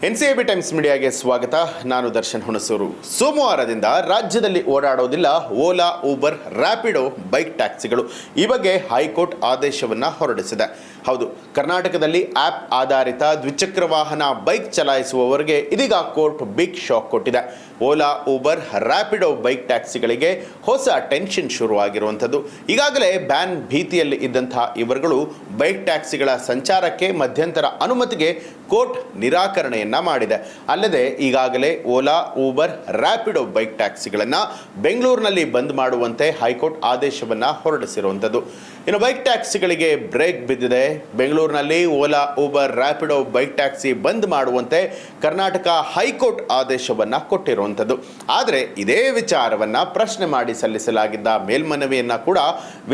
ಎನ್ಸಿಎಬಿ times ಮೀಡಿಯಾಗೆ ಸ್ವಾಗತ. ನಾನು ದರ್ಶನ್ ಹುಣಸೂರು. ಸೋಮವಾರದಿಂದ ರಾಜ್ಯದಲ್ಲಿ ಓಡಾಡೋದಿಲ್ಲ ಓಲಾ, ಊಬರ್, ರ್ಯಾಪಿಡೋ ಬೈಕ್ ಟ್ಯಾಕ್ಸಿಗಳು. ಈ ಬಗ್ಗೆ ಹೈಕೋರ್ಟ್ ಆದೇಶವನ್ನು ಹೊರಡಿಸಿದೆ. ಹೌದು, ಕರ್ನಾಟಕದಲ್ಲಿ ಆ್ಯಪ್ ಆಧಾರಿತ ದ್ವಿಚಕ್ರ ವಾಹನ ಬೈಕ್ ಚಲಾಯಿಸುವವರಿಗೆ ಇದೀಗ ಕೋರ್ಟ್ ಬಿಗ್ ಶಾಕ್ ಕೊಟ್ಟಿದೆ. ಓಲಾ, ಊಬರ್, ರ್ಯಾಪಿಡೋ ಬೈಕ್ ಟ್ಯಾಕ್ಸಿಗಳಿಗೆ ಹೊಸ ಟೆನ್ಷನ್ ಶುರುವಾಗಿರುವಂಥದ್ದು. ಈಗಾಗಲೇ ಬ್ಯಾನ್ ಭೀತಿಯಲ್ಲಿ ಇದ್ದಂತಹ ಇವರುಗಳು ಬೈಕ್ ಟ್ಯಾಕ್ಸಿಗಳ ಸಂಚಾರಕ್ಕೆ ಮಧ್ಯಂತರ ಅನುಮತಿಗೆ ಕೋರ್ಟ್ ನಿರಾಕರಣೆಯನ್ನು ಮಾಡಿದೆ. ಅಲ್ಲದೆ ಈಗಾಗಲೇ ಓಲಾ, ಊಬರ್, ರ್ಯಾಪಿಡೋ ಬೈಕ್ ಟ್ಯಾಕ್ಸಿಗಳನ್ನು ಬೆಂಗಳೂರಿನಲ್ಲಿ ಬಂದ್ ಮಾಡುವಂತೆ ಹೈಕೋರ್ಟ್ ಆದೇಶವನ್ನು ಹೊರಡಿಸಿರುವಂಥದ್ದು. ಇನ್ನು ಬೈಕ್ ಟ್ಯಾಕ್ಸಿಗಳಿಗೆ ಬ್ರೇಕ್ ಬಿದ್ದಿದೆ. ಬೆಂಗಳೂರಿನಲ್ಲಿ Ola, Uber, Rapido bike taxi ಬಂದ್ ಮಾಡುವಂತೆ ಕರ್ನಾಟಕ ಹೈಕೋರ್ಟ್ ಆದೇಶವನ್ನು ಕೊಟ್ಟಿರುವಂಥದ್ದು. ಆದರೆ ಇದೇ ವಿಚಾರವನ್ನು ಪ್ರಶ್ನೆ ಮಾಡಿ ಸಲ್ಲಿಸಲಾಗಿದ್ದ ಮೇಲ್ಮನವಿಯನ್ನು ಕೂಡ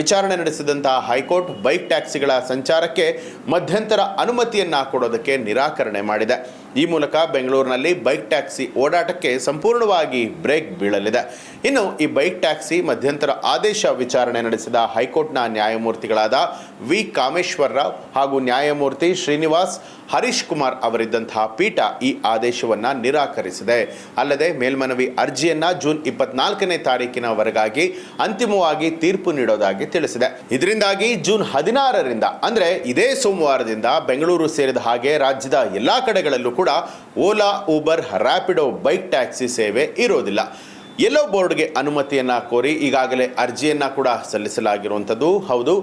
ವಿಚಾರಣೆ ನಡೆಸಿದಂತಹ ಹೈಕೋರ್ಟ್ ಬೈಕ್ ಟ್ಯಾಕ್ಸಿಗಳ ಸಂಚಾರಕ್ಕೆ ಮಧ್ಯಂತರ ಅನುಮತಿಯನ್ನು ಕೊಡೋದಕ್ಕೆ ನಿರಾಕರಣೆ ಮಾಡಿದೆ. ಈ ಮೂಲಕ ಬೆಂಗಳೂರಿನಲ್ಲಿ ಬೈಕ್ ಟ್ಯಾಕ್ಸಿ ಓಡಾಟಕ್ಕೆ ಸಂಪೂರ್ಣವಾಗಿ ಬ್ರೇಕ್ ಬೀಳಲಿದೆ. ಇನ್ನು ಈ ಬೈಕ್ ಟ್ಯಾಕ್ಸಿ ಮಧ್ಯಂತರ ಆದೇಶ ವಿಚಾರಣೆ ನಡೆಸಿದ ಹೈಕೋರ್ಟ್ನ ನ್ಯಾಯಮೂರ್ತಿಗಳಾದ ವಿ ಕಾಮೇಶ್ವರರಾವ್ ಹಾಗೂ ನ್ಯಾಯಮೂರ್ತಿ ಶ್ರೀನಿವಾಸ್ ಹರೀಶ್ ಕುಮಾರ್ ಅವರಿದ್ದಂತಹ ಪೀಠ ಈ ಆದೇಶವನ್ನು ನಿರಾಕರಿಸಿದೆ. ಅಲ್ಲದೆ ಮೇಲ್ಮನವಿ ಅರ್ಜಿಯನ್ನು ಜೂನ್ 24ನೇ ತಾರೀಕಿನವರೆಗಾಗಿ ಅಂತಿಮವಾಗಿ ತೀರ್ಪು ನೀಡೋದಾಗಿ ತಿಳಿಸಿದೆ. ಇದರಿಂದಾಗಿ ಜೂನ್ 16ರಿಂದ ಅಂದರೆ ಇದೇ ಸೋಮವಾರದಿಂದ ಬೆಂಗಳೂರು ಸೇರಿದ ಹಾಗೆ ರಾಜ್ಯದ ಎಲ್ಲ ಕಡೆಗಳಲ್ಲೂ ಕೂಡ Ola, Uber, Rapido bike taxi ಸೇವೆ ಇರೋದಿಲ್ಲ. ಯೆಲ್ಲೋ ಬೋರ್ಡ್ಗೆ ಅನುಮತಿಯನ್ನು ಕೋರಿ ಈಗಾಗಲೇ ಅರ್ಜಿಯನ್ನು ಕೂಡ ಸಲ್ಲಿಸಲಾಗಿರುವಂಥದ್ದು. ಹೌದು,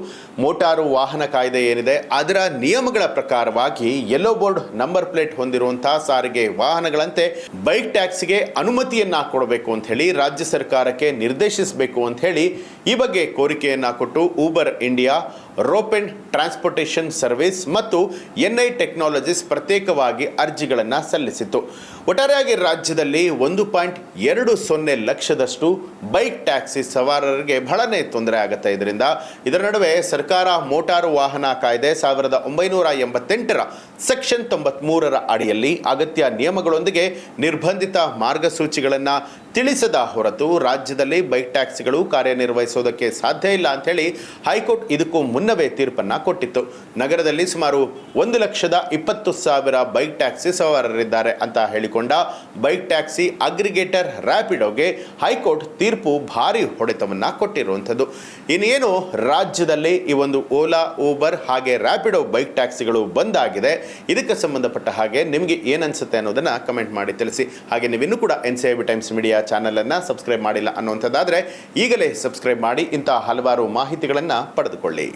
ಮೋಟಾರು ವಾಹನ ಕಾಯ್ದೆ ಏನಿದೆ ಅದರ ನಿಯಮಗಳ ಪ್ರಕಾರವಾಗಿ ಯೆಲ್ಲೋ ಬೋರ್ಡ್ ನಂಬರ್ ಪ್ಲೇಟ್ ಹೊಂದಿರುವಂತಹ ಸಾರಿಗೆ ವಾಹನಗಳಂತೆ ಬೈಕ್ ಟ್ಯಾಕ್ಸಿಗೆ ಅನುಮತಿಯನ್ನು ಕೊಡಬೇಕು ಅಂತ ಹೇಳಿ ರಾಜ್ಯ ಸರ್ಕಾರಕ್ಕೆ ನಿರ್ದೇಶಿಸಬೇಕು ಅಂತ ಹೇಳಿ ಈ ಬಗ್ಗೆ ಕೋರಿಕೆಯನ್ನು ಕೊಟ್ಟು ಊಬರ್ ಇಂಡಿಯಾ, ರೋಪೆನ್ ಟ್ರಾನ್ಸ್ಪೋರ್ಟೇಷನ್ ಸರ್ವಿಸ್ ಮತ್ತು ಎನ್ಐ ಟೆಕ್ನಾಲಜೀಸ್ ಪ್ರತ್ಯೇಕವಾಗಿ ಅರ್ಜಿಗಳನ್ನು ಸಲ್ಲಿಸಿತ್ತು. ಒಟ್ಟಾರೆಯಾಗಿ ರಾಜ್ಯದಲ್ಲಿ 1.20 ಲಕ್ಷದಷ್ಟು ಬೈಕ್ ಟ್ಯಾಕ್ಸಿ ಸವಾರರಿಗೆ ಬಹಳನೇ ತೊಂದರೆ ಆಗುತ್ತೆ. ಇದರ ನಡುವೆ ಸರ್ಕಾರ ಮೋಟಾರು ವಾಹನ ಕಾಯ್ದೆ 1988ರ ಸೆಕ್ಷನ್ 93ರ ಅಡಿಯಲ್ಲಿ ಅಗತ್ಯ ನಿಯಮಗಳೊಂದಿಗೆ ನಿರ್ಬಂಧಿತ ಮಾರ್ಗಸೂಚಿಗಳನ್ನು ತಿಳಿಸದ ಹೊರತು ರಾಜ್ಯದಲ್ಲಿ ಬೈಕ್ ಟ್ಯಾಕ್ಸಿಗಳು ಕಾರ್ಯನಿರ್ವಹಿಸೋದಕ್ಕೆ ಸಾಧ್ಯ ಇಲ್ಲ ಅಂಥೇಳಿ ಹೈಕೋರ್ಟ್ ಇದಕ್ಕೂ ಮುನ್ನವೇ ತೀರ್ಪನ್ನು ಕೊಟ್ಟಿತ್ತು. ನಗರದಲ್ಲಿ ಸುಮಾರು 1,20,000 ಬೈಕ್ ಟ್ಯಾಕ್ಸಿ ಸವಾರರಿದ್ದಾರೆ ಅಂತ ಹೇಳಿಕೊಂಡ ಬೈಕ್ ಟ್ಯಾಕ್ಸಿ ಅಗ್ರಿಗೇಟರ್ ರ್ಯಾಪಿಡೋಗೆ ಹೈಕೋರ್ಟ್ ತೀರ್ಪು ಭಾರಿ ಹೊಡೆತವನ್ನು ಕೊಟ್ಟಿರುವಂಥದ್ದು. ಇನ್ನೇನು ರಾಜ್ಯದಲ್ಲಿ ಈ ಒಂದು ಓಲಾ, ಊಬರ್ ಹಾಗೆ ರ್ಯಾಪಿಡೋ ಬೈಕ್ ಟ್ಯಾಕ್ಸಿಗಳು ಬಂದಾಗಿದೆ. ಇದಕ್ಕೆ ಸಂಬಂಧಪಟ್ಟ ಹಾಗೆ ನಿಮಗೆ ಏನನ್ಸುತ್ತೆ ಅನ್ನೋದನ್ನು ಕಮೆಂಟ್ ಮಾಡಿ ತಿಳಿಸಿ. ಹಾಗೆ ನೀವಿನ್ನೂ ಕೂಡ ಎನ್ಸಿಎಬಿ ಟೈಮ್ಸ್ ಮೀಡಿಯಾ ಚಾನಲನ್ನು ಸಬ್ಸ್ಕ್ರೈಬ್ ಮಾಡಿಲ್ಲ ಅನ್ನುವಂಥದ್ದಾದರೆ ಈಗಲೇ ಸಬ್ಸ್ಕ್ರೈಬ್ ಮಾಡಿ ಇಂಥ ಹಲವಾರು ಮಾಹಿತಿಗಳನ್ನು ಪಡೆದುಕೊಳ್ಳಿ.